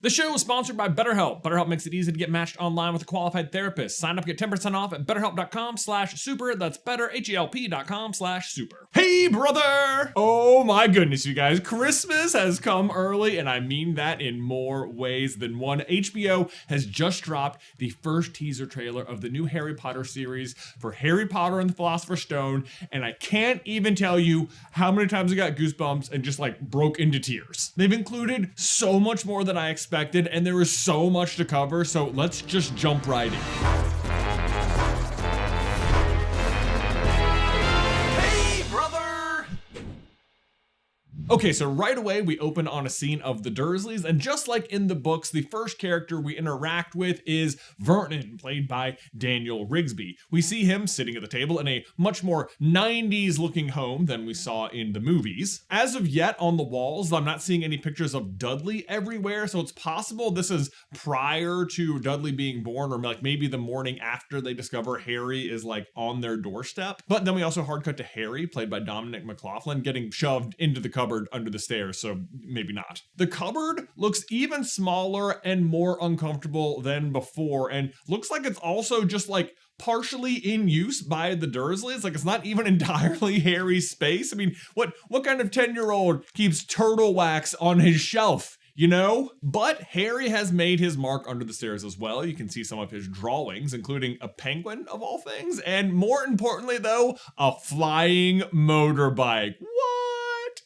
The show is sponsored by BetterHelp. BetterHelp makes it easy to get matched online with a qualified therapist. Sign up, get 10% off at betterhelp.com/super. That's betterhelp.com/super. Hey, brother! Oh my goodness, you guys. Christmas has come early, and I mean that in more ways than one. HBO has just dropped the first teaser trailer of the new Harry Potter series for Harry Potter and the Philosopher's Stone, and I can't even tell you how many times I got goosebumps and just like broke into tears. They've included so much more than I expected, and there is so much to cover, so let's just jump right in. Okay, so right away we open on a scene of the Dursleys, and just like in the books, the first character we interact with is Vernon, played by Daniel Rigsby. We see him sitting at the table in a much more 90s looking home than we saw in the movies. As of yet, on the walls, I'm not seeing any pictures of Dudley everywhere, so it's possible this is prior to Dudley being born, or like maybe the morning after they discover Harry is like on their doorstep. But then we also hard cut to Harry, played by Dominic McLaughlin, getting shoved into the cupboard under the stairs, so maybe not. The cupboard looks even smaller and more uncomfortable than before, and looks like it's also just like partially in use by the Dursleys. Like it's not even entirely Harry's space. I mean, what kind of 10-year-old keeps turtle wax on his shelf? You know? But Harry has made his mark under the stairs as well. You can see some of his drawings, including a penguin of all things, and more importantly though, a flying motorbike. What?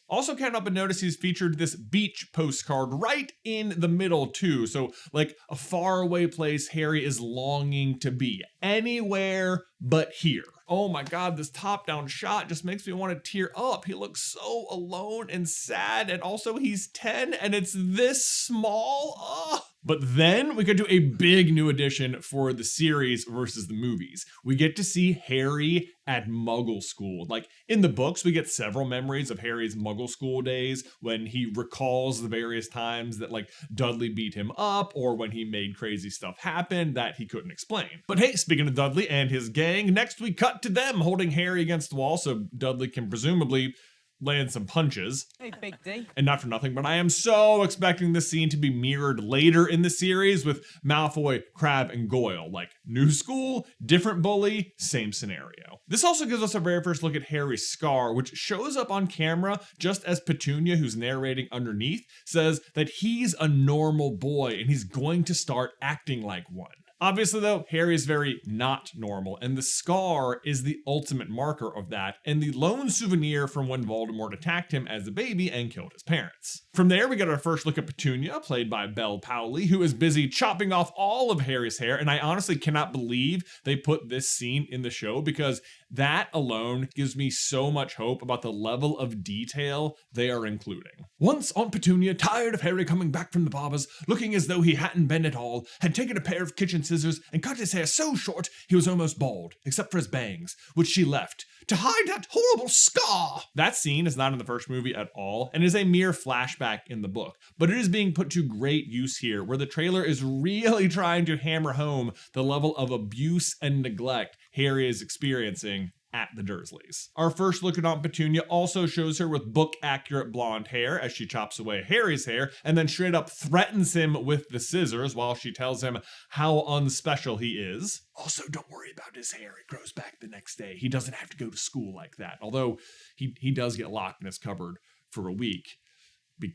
Also can't help but notice he's featured this beach postcard right in the middle too. So like a faraway place Harry is longing to be. Anywhere but here. Oh my God, this top-down shot just makes me want to tear up. He looks so alone and sad, and also he's 10 and it's this small. Ugh. But then we get to a big new addition for the series versus the movies. We get to see Harry at Muggle School. Like in the books, we get several memories of Harry's Muggle School days when he recalls the various times that like Dudley beat him up or when he made crazy stuff happen that he couldn't explain. But hey, speaking of Dudley and his gang, next we cut to them holding Harry against the wall so Dudley can presumably land some punches. Hey, Big D. And not for nothing, but I am so expecting this scene to be mirrored later in the series with Malfoy, Crabbe, and Goyle. Like, new school, different bully, same scenario. This also gives us our very first look at Harry's scar, which shows up on camera just as Petunia, who's narrating underneath, says that he's a normal boy and he's going to start acting like one. Obviously though, Harry is very not normal, and the scar is the ultimate marker of that, and the lone souvenir from when Voldemort attacked him as a baby and killed his parents. From there, we get our first look at Petunia, played by Belle Powley, who is busy chopping off all of Harry's hair, and I honestly cannot believe they put this scene in the show, because that alone gives me so much hope about the level of detail they are including. Once Aunt Petunia, tired of Harry coming back from the barbers, looking as though he hadn't been at all, had taken a pair of kitchen scissors and cut his hair so short he was almost bald, except for his bangs, which she left to hide that horrible scar. That scene is not in the first movie at all, and is a mere flashback in the book, but it is being put to great use here, where the trailer is really trying to hammer home the level of abuse and neglect Harry is experiencing at the Dursleys. Our first look at Aunt Petunia also shows her with book-accurate blonde hair as she chops away Harry's hair and then straight up threatens him with the scissors while she tells him how unspecial he is. Also, don't worry about his hair. It grows back the next day. He doesn't have to go to school like that. Although he does get locked in his cupboard for a week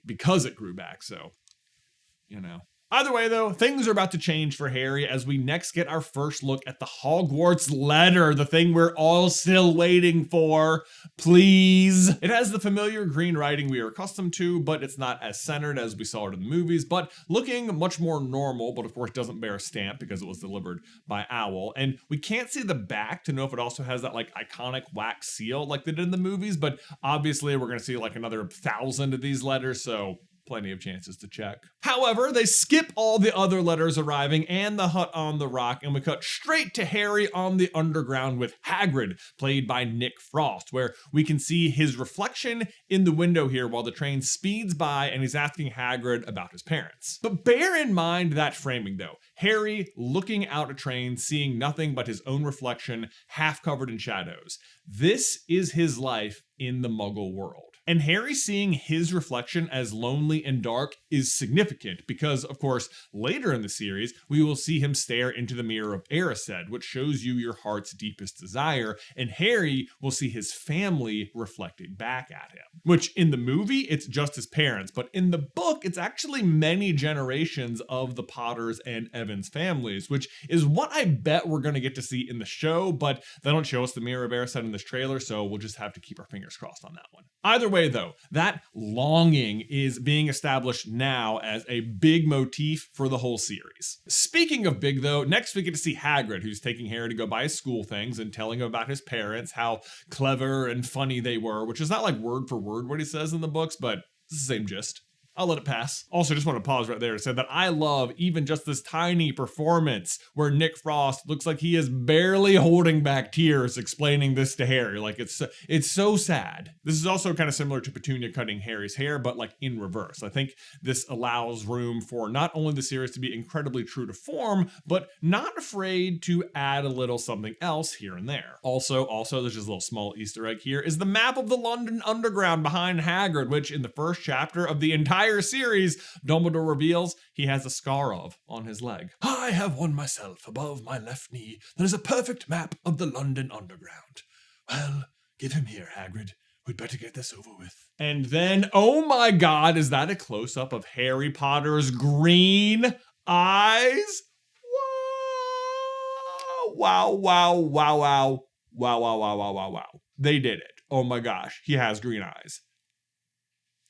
because it grew back, so, you know. Either way, though, things are about to change for Harry as we next get our first look at the Hogwarts letter, the thing we're all still waiting for. Please. It has the familiar green writing we are accustomed to, but it's not as centered as we saw it in the movies, but looking much more normal, but of course doesn't bear a stamp because it was delivered by Owl. And we can't see the back to know if it also has that like iconic wax seal like they did in the movies, but obviously we're going to see like another 1,000 of these letters, so plenty of chances to check. However, they skip all the other letters arriving and the hut on the rock, and we cut straight to Harry on the underground with Hagrid, played by Nick Frost, where we can see his reflection in the window here while the train speeds by and he's asking Hagrid about his parents. But bear in mind that framing though. Harry looking out a train, seeing nothing but his own reflection, half covered in shadows. This is his life in the Muggle world. And Harry seeing his reflection as lonely and dark is significant because, of course, later in the series, we will see him stare into the mirror of Erised, which shows you your heart's deepest desire, and Harry will see his family reflecting back at him. Which in the movie, it's just his parents, but in the book, it's actually many generations of the Potters and Evans families, which is what I bet we're going to get to see in the show, but they don't show us the mirror of Erised in this trailer, so we'll just have to keep our fingers crossed on that one. Either way, though, that longing is being established now as a big motif for the whole series. Speaking of big, though, next we get to see Hagrid, who's taking Harry to go buy his school things and telling him about his parents, how clever and funny they were, which is not like word for word what he says in the books, but it's the same gist. I'll let it pass. Also, just want to pause right there to say that I love even just this tiny performance where Nick Frost looks like he is barely holding back tears explaining this to Harry. Like, it's so sad. This is also kind of similar to Petunia cutting Harry's hair, but like in reverse. I think this allows room for not only the series to be incredibly true to form, but not afraid to add a little something else here and there. Also, there's just a little small Easter egg here, is the map of the London Underground behind Hagrid, which in the first chapter of the entire series, Dumbledore reveals he has a scar of on his leg. I have one myself above my left knee that is a perfect map of the London Underground. Well, give him here, Hagrid. We'd better get this over with. And then, oh my god, is that a close-up of Harry Potter's green eyes? Wow, wow, wow, wow, wow, wow, wow, wow, wow, wow. They did it. Oh my gosh, he has green eyes.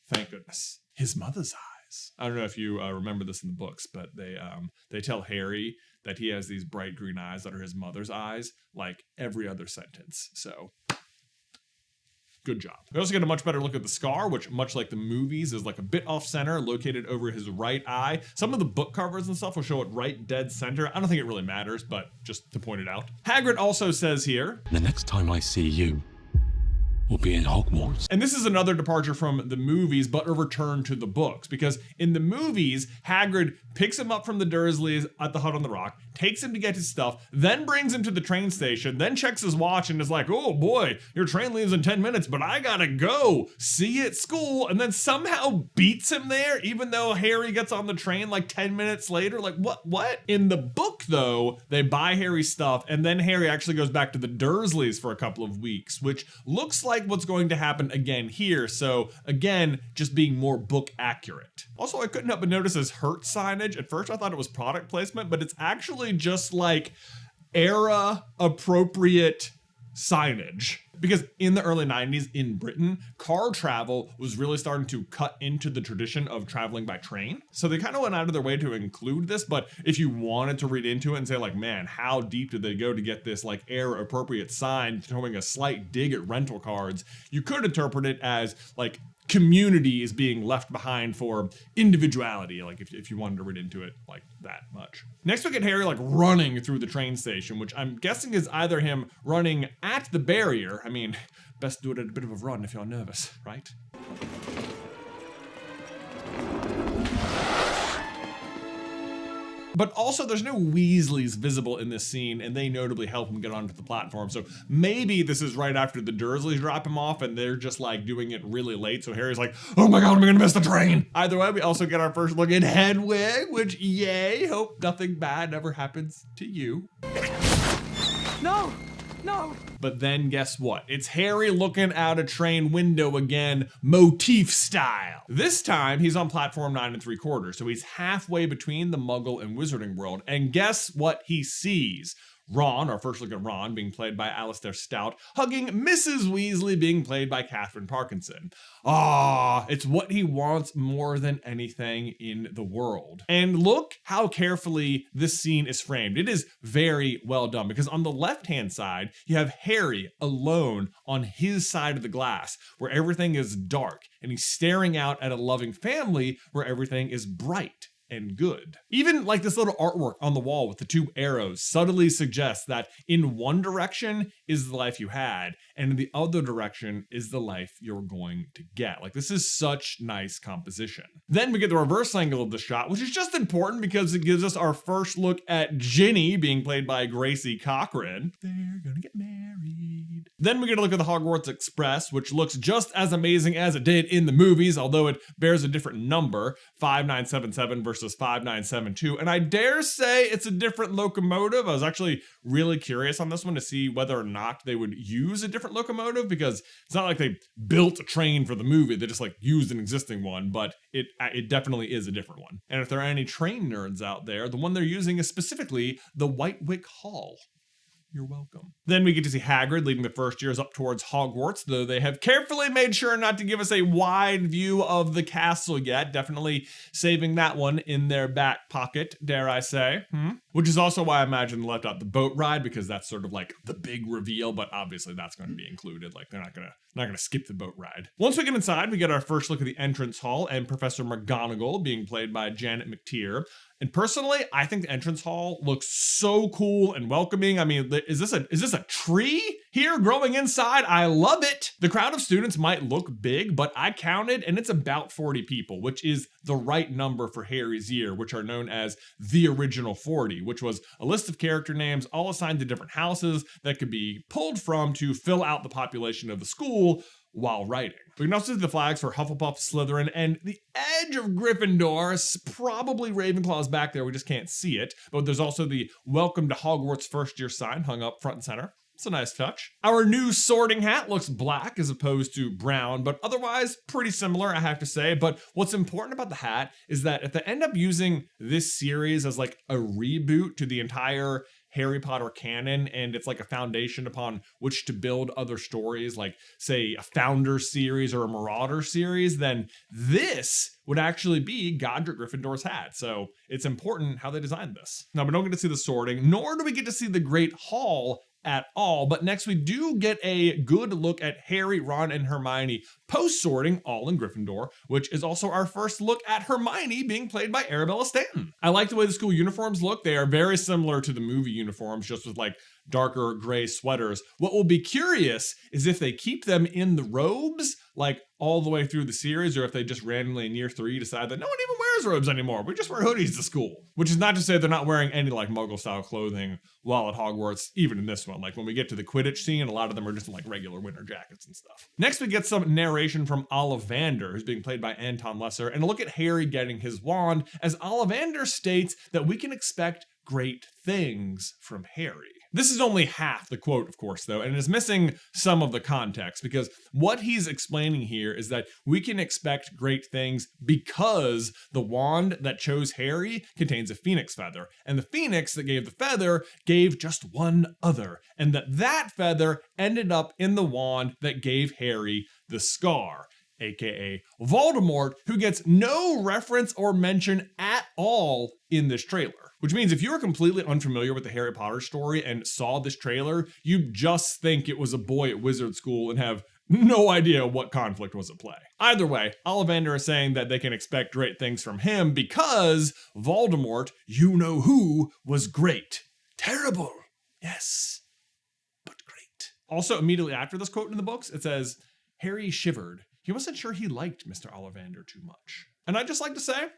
Thank goodness. His mother's eyes. I don't know if you remember this in the books, but they tell Harry that he has these bright green eyes that are his mother's eyes, like every other sentence. So, good job. We also get a much better look at the scar, which, much like the movies, is like a bit off center, located over his right eye. Some of the book covers and stuff will show it right dead center. I don't think it really matters, but just to point it out. Hagrid also says here, the next time I see you, will be in Hogwarts. And this is another departure from the movies, but a return to the books, because in the movies, Hagrid picks him up from the Dursleys at the hut on the rock, takes him to get his stuff, then brings him to the train station, then checks his watch and is like, oh boy, your train leaves in 10 minutes, but I gotta go. See you at school, and then somehow beats him there, even though Harry gets on the train like 10 minutes later. Like, what? In the book, though, they buy Harry's stuff, and then Harry actually goes back to the Dursleys for a couple of weeks, which looks like what's going to happen again here. So again, just being more book accurate. Also, I couldn't help but notice his Hurt signage. At first I thought it was product placement, but it's actually just like era appropriate signage. Because in the early 90s in Britain, car travel was really starting to cut into the tradition of traveling by train. So they kind of went out of their way to include this, but if you wanted to read into it and say like, man, how deep did they go to get this like era appropriate sign throwing a slight dig at rental cars, you could interpret it as like community is being left behind for individuality, like if you wanted to read into it like that much. Next we get Harry like running through the train station, which I'm guessing is either him running at the barrier. I mean, best do it at a bit of a run if you're nervous, right? But also there's no Weasleys visible in this scene, and they notably help him get onto the platform. So maybe this is right after the Dursleys drop him off and they're just like doing it really late. So Harry's like, oh my God, I'm gonna miss the train. Either way, we also get our first look at Hedwig, which yay, hope nothing bad ever happens to you. No. But then guess what? It's Harry looking out a train window again, motif style. This time he's on platform 9 3/4, so he's halfway between the Muggle and Wizarding world. And guess what he sees? Ron, our first look at Ron, being played by Alistair Stout, hugging Mrs. Weasley, being played by Catherine Parkinson. It's what he wants more than anything in the world. And look how carefully this scene is framed. It is very well done, because on the left-hand side, you have Harry alone on his side of the glass, where everything is dark, and he's staring out at a loving family where everything is bright and good. Even like this little artwork on the wall with the 2 arrows subtly suggests that in one direction is the life you had, and in the other direction is the life you're going to get. Like, this is such nice composition. Then we get the reverse angle of the shot, which is just important because it gives us our first look at Ginny, being played by Gracie Cochran. They're gonna get married. Then we get a look at the Hogwarts Express, which looks just as amazing as it did in the movies, although it bears a different number, 5977 versus 5972. And I dare say it's a different locomotive. I was actually really curious on this one to see whether or not they would use a different locomotive, because it's not like they built a train for the movie. They just like used an existing one, but it definitely is a different one. And if there are any train nerds out there, the one they're using is specifically the White Wick Hall. You're welcome. Then we get to see Hagrid leading the first years up towards Hogwarts, though they have carefully made sure not to give us a wide view of the castle yet. Definitely saving that one in their back pocket, dare I say. Which is also why I imagine they left out the boat ride, because that's sort of like the big reveal, but obviously that's going to be included. Like they're not gonna skip the boat ride. Once we get inside, we get our first look at the entrance hall and Professor McGonagall being played by Janet McTeer. And personally, I think the entrance hall looks so cool and welcoming. I mean, is this a tree here growing inside? I love it. The crowd of students might look big, but I counted and it's about 40 people, which is the right number for Harry's year, which are known as the original 40, which was a list of character names all assigned to different houses that could be pulled from to fill out the population of the school while writing. We can also see the flags for Hufflepuff, Slytherin, and the edge of Gryffindor. Probably Ravenclaw's back there, we just can't see it. But there's also the Welcome to Hogwarts first year sign hung up front and center. It's a nice touch. Our new sorting hat looks black as opposed to brown, but otherwise pretty similar, I have to say. But what's important about the hat is that if they end up using this series as like a reboot to the entire Harry Potter canon, and it's like a foundation upon which to build other stories, like say a Founder series or a Marauder series, then this would actually be Godric Gryffindor's hat. So it's important how they designed this. Now, we don't get to see the sorting, nor do we get to see the Great Hall at all, but next we do get a good look at Harry, Ron, and Hermione post-sorting, all in Gryffindor, which is also our first look at Hermione being played by Arabella Stanton. I like the way the school uniforms look. They are very similar to the movie uniforms, just with like darker gray sweaters. What will be curious is if they keep them in the robes, like all the way through the series, or if they just randomly in year 3 decide that no one even wears robes anymore. We just wear hoodies to school. Which is not to say they're not wearing any like Muggle-style clothing while at Hogwarts, even in this one. Like when we get to the Quidditch scene, a lot of them are just in like regular winter jackets and stuff. Next, we get some narration from Ollivander, who's being played by Anton Lesser, and a look at Harry getting his wand, as Ollivander states that we can expect great things from Harry. This is only half the quote, of course, though, and it is missing some of the context, because what he's explaining here is that we can expect great things because the wand that chose Harry contains a phoenix feather, and the phoenix that gave the feather gave just one other, and that feather ended up in the wand that gave Harry the scar, aka Voldemort, who gets no reference or mention at all in this trailer. Which means if you are completely unfamiliar with the Harry Potter story and saw this trailer, you just think it was a boy at wizard school and have no idea what conflict was at play. Either way, Ollivander is saying that they can expect great things from him because Voldemort, you know who, was great. Terrible, yes, but great. Also, immediately after this quote in the books, it says, Harry shivered. He wasn't sure he liked Mr. Ollivander too much. And I'd just like to say,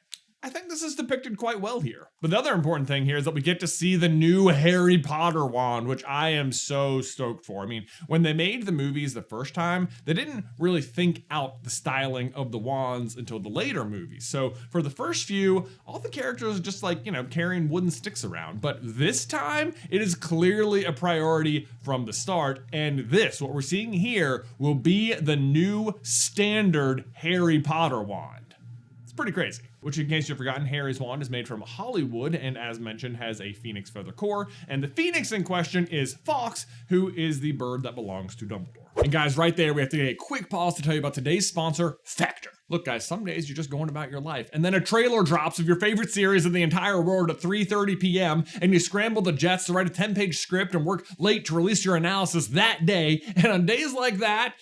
I think this is depicted quite well here. But the other important thing here is that we get to see the new Harry Potter wand, which I am so stoked for. I mean, when they made the movies the first time, they didn't really think out the styling of the wands until the later movies. So for the first few, all the characters are just like, carrying wooden sticks around. But this time, it is clearly a priority from the start. And this, what we're seeing here, will be the new standard Harry Potter wand. It's pretty crazy. Which, in case you've forgotten, Harry's wand is made from Hollywood and, as mentioned, has a phoenix feather core. And the phoenix in question is Fawkes, who is the bird that belongs to Dumbledore. And guys, right there, we have to get a quick pause to tell you about today's sponsor, Factor. Look, guys, some days you're just going about your life, and then a trailer drops of your favorite series in the entire world at 3:30 p.m., and you scramble the jets to write a 10-page script and work late to release your analysis that day. And on days like that,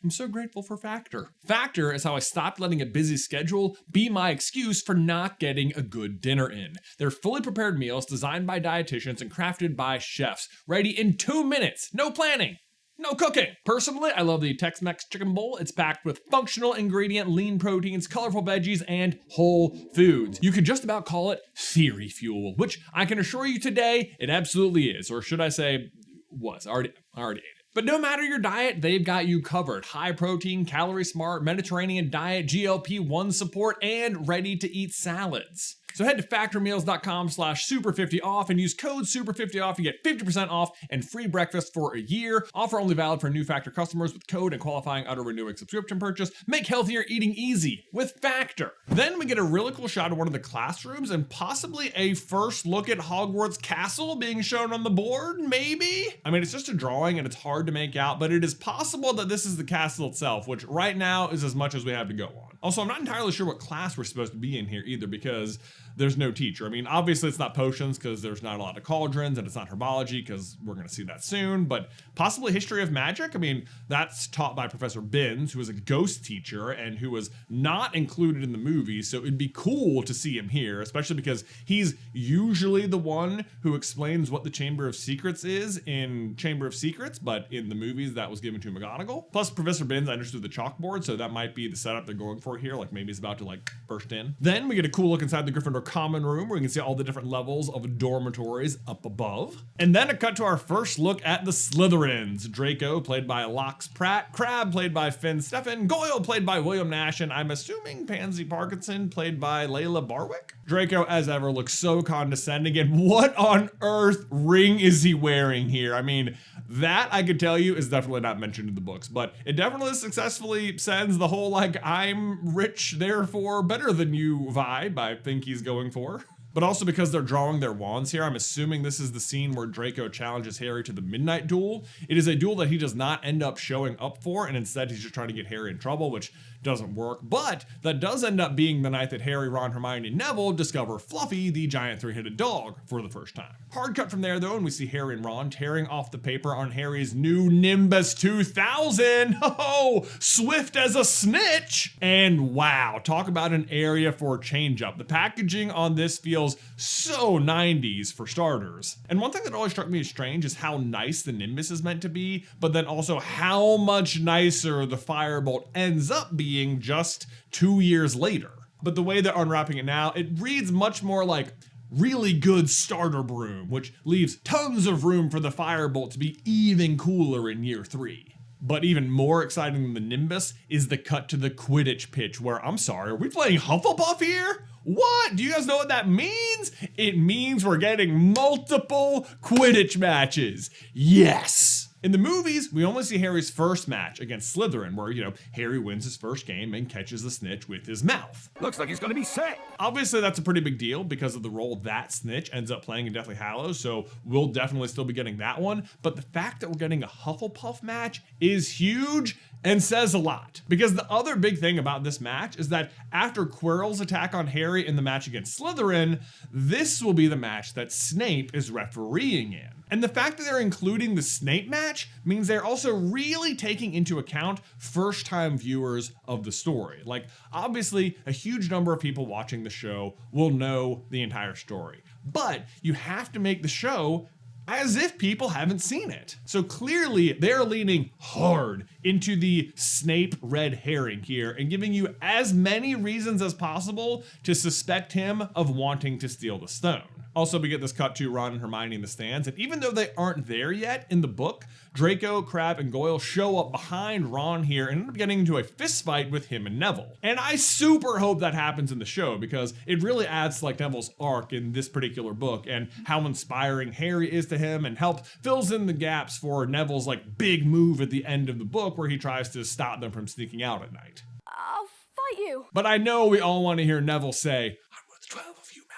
I'm so grateful for Factor. Factor is how I stopped letting a busy schedule be my excuse for not getting a good dinner in. They're fully prepared meals designed by dietitians and crafted by chefs, ready in 2 minutes. No planning. No cooking. Personally, I love the Tex-Mex chicken bowl. It's packed with functional ingredient, lean proteins, colorful veggies, and whole foods. You could just about call it theory fuel, which I can assure you today, it absolutely is. Or should I say, was. I already ate it. But no matter your diet, they've got you covered. High protein, calorie smart, Mediterranean diet, GLP-1 support, and ready to eat salads. So head to factormeals.com/super50off and use code super50off to get 50% off and free breakfast for a year. Offer only valid for new Factor customers with code and qualifying auto-renewing subscription purchase. Make healthier eating easy with Factor. Then we get a really cool shot of one of the classrooms and possibly a first look at Hogwarts Castle being shown on the board, maybe? I mean, it's just a drawing and it's hard to make out, but it is possible that this is the castle itself, which right now is as much as we have to go on. Also, I'm not entirely sure what class we're supposed to be in here either because there's no teacher. I mean, obviously it's not potions because there's not a lot of cauldrons, and it's not herbology because we're going to see that soon, but possibly history of magic. I mean, that's taught by Professor Binns, who is a ghost teacher and who was not included in the movie, so it'd be cool to see him here, especially because he's usually the one who explains what the Chamber of Secrets is in Chamber of Secrets, but in the movies that was given to McGonagall. Plus, Professor Binns understood the chalkboard, so that might be the setup they're going for here, like maybe he's about to like burst in. Then we get a cool look inside the Gryffindor common room where you can see all the different levels of dormitories up above. And then a cut to our first look at the Slytherins. Draco, played by Lox Pratt, Crabbe, played by Finn Steffen, Goyle, played by William Nash, and I'm assuming Pansy Parkinson, played by Layla Barwick. Draco, as ever, looks so condescending, and what on earth ring is he wearing here? I mean, that I could tell you is definitely not mentioned in the books, but it definitely successfully sends the whole like, I'm rich, therefore better than you vibe I think he's going for. But also because they're drawing their wands here, I'm assuming this is the scene where Draco challenges Harry to the midnight duel. It is a duel that he does not end up showing up for, and instead he's just trying to get Harry in trouble, which doesn't work. But that does end up being the night that Harry, Ron, Hermione, and Neville discover Fluffy, the giant three-headed dog, for the first time. Hard cut from there though, and we see Harry and Ron tearing off the paper on Harry's new Nimbus 2000. Oh, swift as a snitch! And wow, talk about an area for change up. The packaging on this feels so 90s for starters. And one thing that always struck me as strange is how nice the Nimbus is meant to be, but then also how much nicer the Firebolt ends up being just 2 years later. But the way they're unwrapping it now, it reads much more like really good starter broom, which leaves tons of room for the Firebolt to be even cooler in year 3. But even more exciting than the Nimbus is the cut to the Quidditch pitch where, I'm sorry, are we playing Hufflepuff here? What? Do you guys know what that means? It means we're getting multiple Quidditch matches. Yes! In the movies, we only see Harry's first match against Slytherin, where, Harry wins his first game and catches the snitch with his mouth. Looks like he's gonna be sick. Obviously, that's a pretty big deal because of the role that snitch ends up playing in Deathly Hallows, so we'll definitely still be getting that one. But the fact that we're getting a Hufflepuff match is huge and says a lot. Because the other big thing about this match is that after Quirrell's attack on Harry in the match against Slytherin, this will be the match that Snape is refereeing in. And the fact that they're including the Snape match means they're also really taking into account first-time viewers of the story. Like, obviously, a huge number of people watching the show will know the entire story. But you have to make the show as if people haven't seen it. So clearly they're leaning hard into the Snape red herring here and giving you as many reasons as possible to suspect him of wanting to steal the stone. Also, we get this cut to Ron and Hermione in the stands, and even though they aren't there yet in the book, Draco, Crabbe, and Goyle show up behind Ron here and end up getting into a fist fight with him and Neville. And I super hope that happens in the show because it really adds to like Neville's arc in this particular book and how inspiring Harry is to him and fills in the gaps for Neville's like big move at the end of the book where he tries to stop them from sneaking out at night. I'll fight you. But I know we all want to hear Neville say, "I'm worth 12 of you, Malfoy."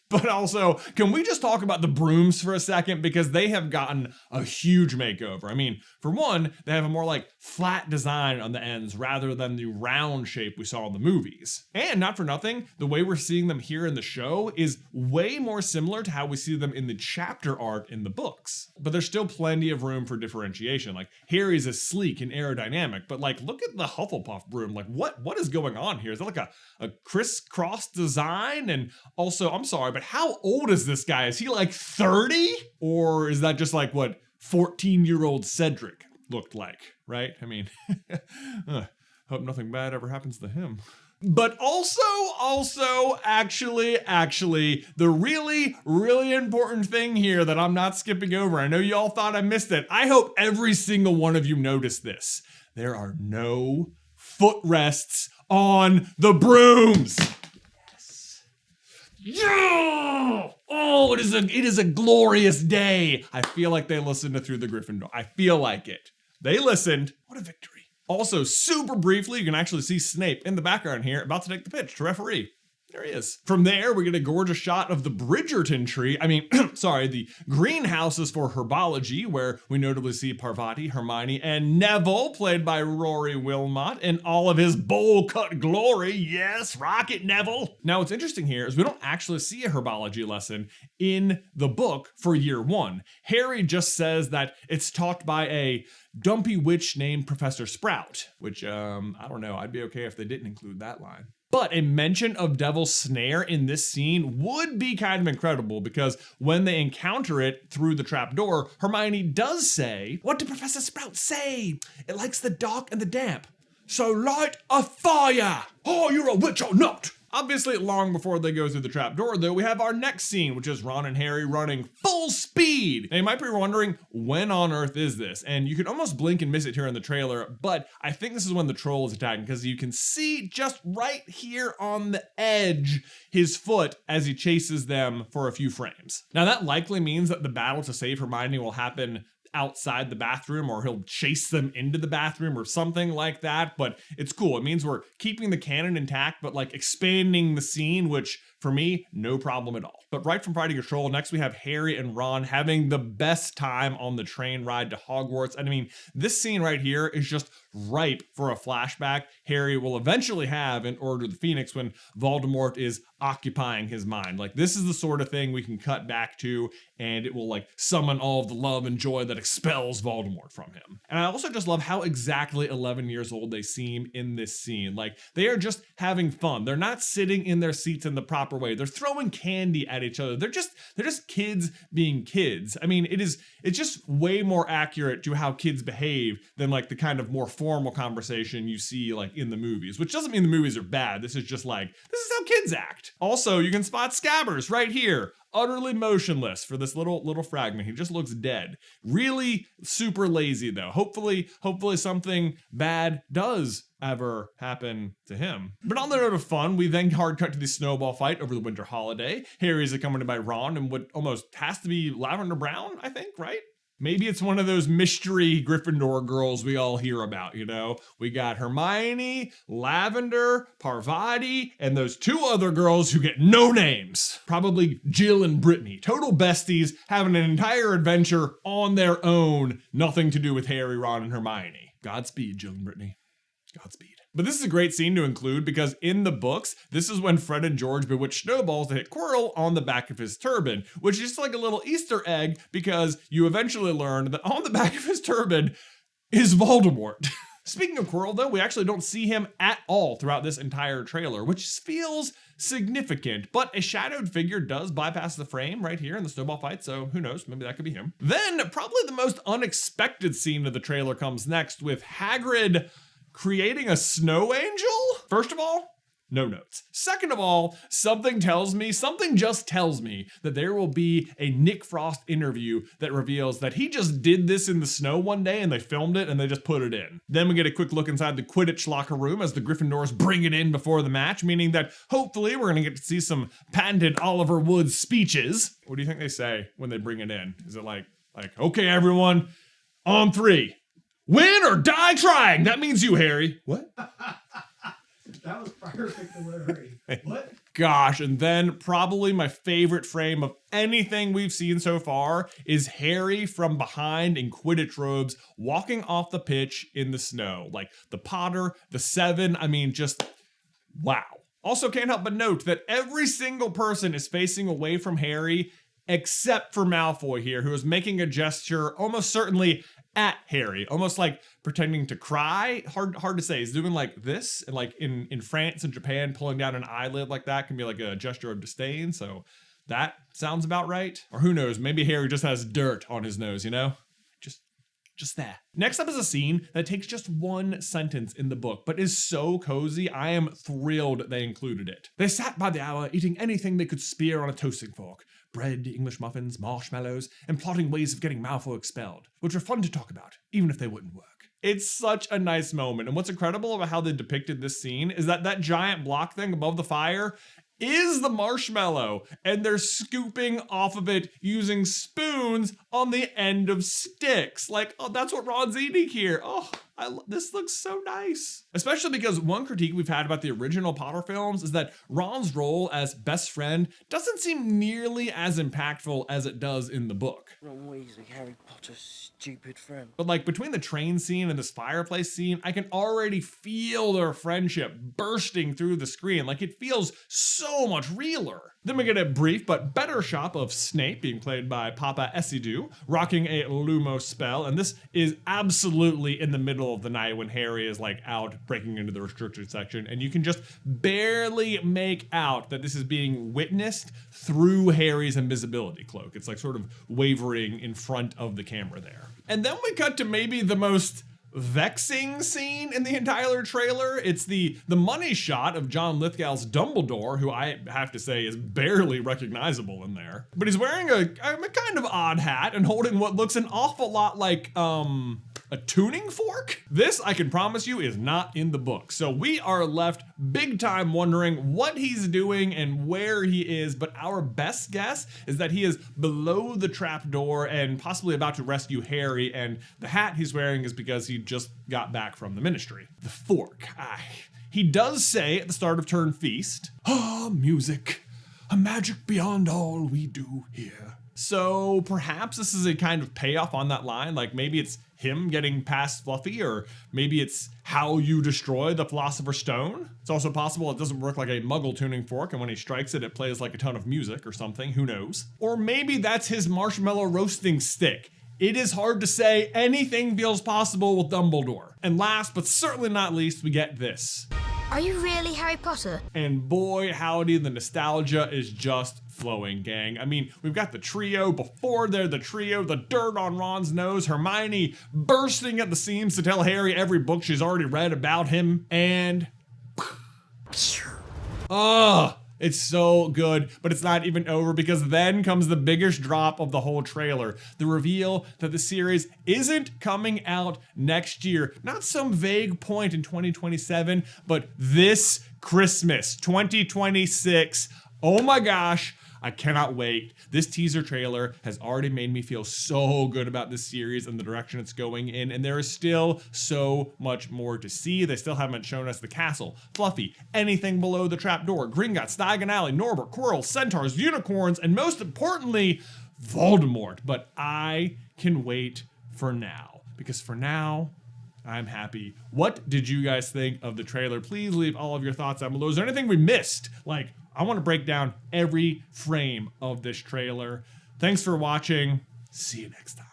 But also, can we just talk about the brooms for a second? Because they have gotten a huge makeover. I mean, for one, they have a more like flat design on the ends rather than the round shape we saw in the movies. And not for nothing, the way we're seeing them here in the show is way more similar to how we see them in the chapter art in the books. But there's still plenty of room for differentiation. Like, Harry's is sleek and aerodynamic, but like, look at the Hufflepuff broom. Like, what is going on here? Is that like a crisscross design? And also, I'm sorry, but how old is this guy? Is he like 30? Or is that just like what 14-year-old Cedric looked like, right? I mean, hope nothing bad ever happens to him. But also, actually, the really important thing here that I'm not skipping over, I know you all thought I missed it. I hope every single one of you noticed this. There are no footrests on the brooms. Yeah! Oh, it is a glorious day. I feel like they listened to Through the Griffin Door. I feel like it. They listened. What a victory. Also, super briefly, you can actually see Snape in the background here about to take the pitch to referee. There he is. From there, we get a gorgeous shot of the Bridgerton tree. The greenhouses for herbology, where we notably see Parvati, Hermione, and Neville, played by Rory Wilmot, in all of his bowl-cut glory. Yes, rock it, Neville. Now, what's interesting here is we don't actually see a herbology lesson in the book for year one. Harry just says that it's taught by a dumpy witch named Professor Sprout, which, I don't know, I'd be okay if they didn't include that line. But a mention of Devil's Snare in this scene would be kind of incredible, because when they encounter it through the trapdoor, Hermione does say, "What did Professor Sprout say? It likes the dark and the damp. So light a fire! Oh, you're a witch or not!" Obviously, long before they go through the trapdoor, though, we have our next scene, which is Ron and Harry running full speed. Now, you might be wondering, when on earth is this? And you can almost blink and miss it here in the trailer, but I think this is when the troll is attacking, because you can see just right here on the edge his foot as he chases them for a few frames. Now, that likely means that the battle to save Hermione will happen outside the bathroom, or he'll chase them into the bathroom or something like that, but it's cool. It means we're keeping the canon intact, but like expanding the scene, which for me, no problem at all. But right from Fighting Control, next we have Harry and Ron having the best time on the train ride to Hogwarts. And I mean, this scene right here is just ripe for a flashback Harry will eventually have in Order of the Phoenix when Voldemort is occupying his mind. Like, this is the sort of thing we can cut back to, and it will like summon all of the love and joy that expels Voldemort from him. And I also just love how exactly 11 years old they seem in this scene. Like, they are just having fun. They're not sitting in their seats in the proper way. They're throwing candy at each other. They're just kids being kids. I mean, it's just way more accurate to how kids behave than like the kind of more formal conversation you see like in the movies, which doesn't mean the movies are bad. This is just like, this is how kids act. Also, you can spot Scabbers right here, utterly motionless for this little fragment. He just looks dead. Really super lazy though. Hopefully something bad does ever happen to him. But on the note of fun, we then hard cut to the snowball fight over the winter holiday. Harry is accompanied by Ron and what almost has to be Lavender Brown, I think, right? Maybe it's one of those mystery Gryffindor girls we all hear about, you know? We got Hermione, Lavender, Parvati, and those two other girls who get no names. Probably Jill and Brittany. Total besties having an entire adventure on their own. Nothing to do with Harry, Ron, and Hermione. Godspeed, Jill and Brittany. Godspeed. But this is a great scene to include because in the books, this is when Fred and George bewitch Snowballs to hit Quirrell on the back of his turban, which is just like a little Easter egg because you eventually learn that on the back of his turban is Voldemort. Speaking of Quirrell, though, we actually don't see him at all throughout this entire trailer, which feels significant, but a shadowed figure does bypass the frame right here in the snowball fight, so who knows, maybe that could be him. Then, probably the most unexpected scene of the trailer comes next with Hagrid creating a snow angel? First of all, no notes. Second of all, something just tells me that there will be a Nick Frost interview that reveals that he just did this in the snow one day and they filmed it and they just put it in. Then we get a quick look inside the Quidditch locker room as the Gryffindors bring it in before the match, meaning that hopefully we're gonna get to see some patented Oliver Wood speeches. What do you think they say when they bring it in? Is it like, okay, everyone, on three. Win or die trying. That means you, Harry. What? That was perfect delivery. What? Gosh, and then probably my favorite frame of anything we've seen so far is Harry from behind in Quidditch robes walking off the pitch in the snow. Like the Potter, the Seven, I mean, just wow. Also can't help but note that every single person is facing away from Harry except for Malfoy here, who is making a gesture almost certainly at Harry, almost like pretending to cry. Hard to say. He's doing like this, and like in France and Japan, pulling down an eyelid like that can be like a gesture of disdain. So that sounds about right. Or who knows? Maybe Harry just has dirt on his nose, you know? just there. Next up is a scene that takes just one sentence in the book, but is so cozy, I am thrilled they included it. They sat by the hour, eating anything they could spear on a toasting fork. Bread, English muffins, marshmallows, and plotting ways of getting Malfoy expelled, which were fun to talk about, even if they wouldn't work. It's such a nice moment, and what's incredible about how they depicted this scene is that that giant block thing above the fire is the marshmallow, and they're scooping off of it using spoons on the end of sticks. Like, oh, that's what Ron's eating here. Oh, this looks so nice. Especially because one critique we've had about the original Potter films is that Ron's role as best friend doesn't seem nearly as impactful as it does in the book. Ron Weasley, Harry Potter's stupid friend. But like between the train scene and this fireplace scene, I can already feel their friendship bursting through the screen. Like it feels so much realer. Then we get a brief but better shot of Snape being played by Papa Esidu, rocking a Lumos spell, and this is absolutely in the middle of the night when Harry is like out breaking into the restricted section, and you can just barely make out that this is being witnessed through Harry's invisibility cloak. It's like sort of wavering in front of the camera there. And then we cut to maybe the most vexing scene in the entire trailer. It's the money shot of John Lithgow's Dumbledore, who I have to say is barely recognizable in there. But he's wearing a kind of odd hat and holding what looks an awful lot like a tuning fork. This, I can promise you, is not in the book. So we are left big time wondering what he's doing and where he is, but our best guess is that he is below the trapdoor and possibly about to rescue Harry, and the hat he's wearing is because he just got back from the ministry. The fork. He does say at the start of Turn Feast, music, a magic beyond all we do here. So perhaps this is a kind of payoff on that line, like maybe it's him getting past Fluffy, or maybe it's how you destroy the Philosopher's Stone. It's also possible it doesn't work like a Muggle tuning fork, and when he strikes it, it plays like a ton of music or something, who knows? Or maybe that's his marshmallow roasting stick. It is hard to say. Anything feels possible with Dumbledore. And last, but certainly not least, we get this. Are you really Harry Potter? And boy, howdy, the nostalgia is just flowing, gang. I mean, we've got the trio before they're the trio, the dirt on Ron's nose, Hermione bursting at the seams to tell Harry every book she's already read about him, and it's so good, but it's not even over, because then comes the biggest drop of the whole trailer. The reveal that the series isn't coming out next year. Not some vague point in 2027, but this Christmas, 2026. Oh my gosh, I cannot wait. This teaser trailer has already made me feel so good about this series and the direction it's going in, and there is still so much more to see. They still haven't shown us the castle, Fluffy, anything below the trapdoor, Gringotts, Diagon Alley, Norbert, Quirrell, centaurs, unicorns, and most importantly, Voldemort. But I can wait for now, because for now, I'm happy. What did you guys think of the trailer? Please leave all of your thoughts down below. Is there anything we missed? Like, I want to break down every frame of this trailer. Thanks for watching. See you next time.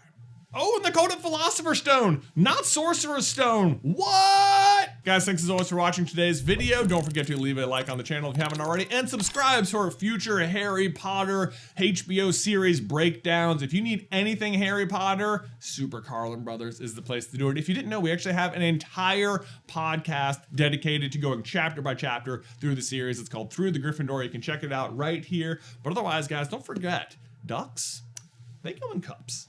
Oh, and the Code of Philosopher's Stone, not Sorcerer's Stone. What? Guys, thanks as always for watching today's video. Don't forget to leave a like on the channel if you haven't already, and subscribe to our future Harry Potter HBO series breakdowns. If you need anything Harry Potter, Super Carlin Brothers is the place to do it. If you didn't know, we actually have an entire podcast dedicated to going chapter by chapter through the series. It's called Through the Gryffindor. You can check it out right here. But otherwise, guys, don't forget, ducks, they go in cups.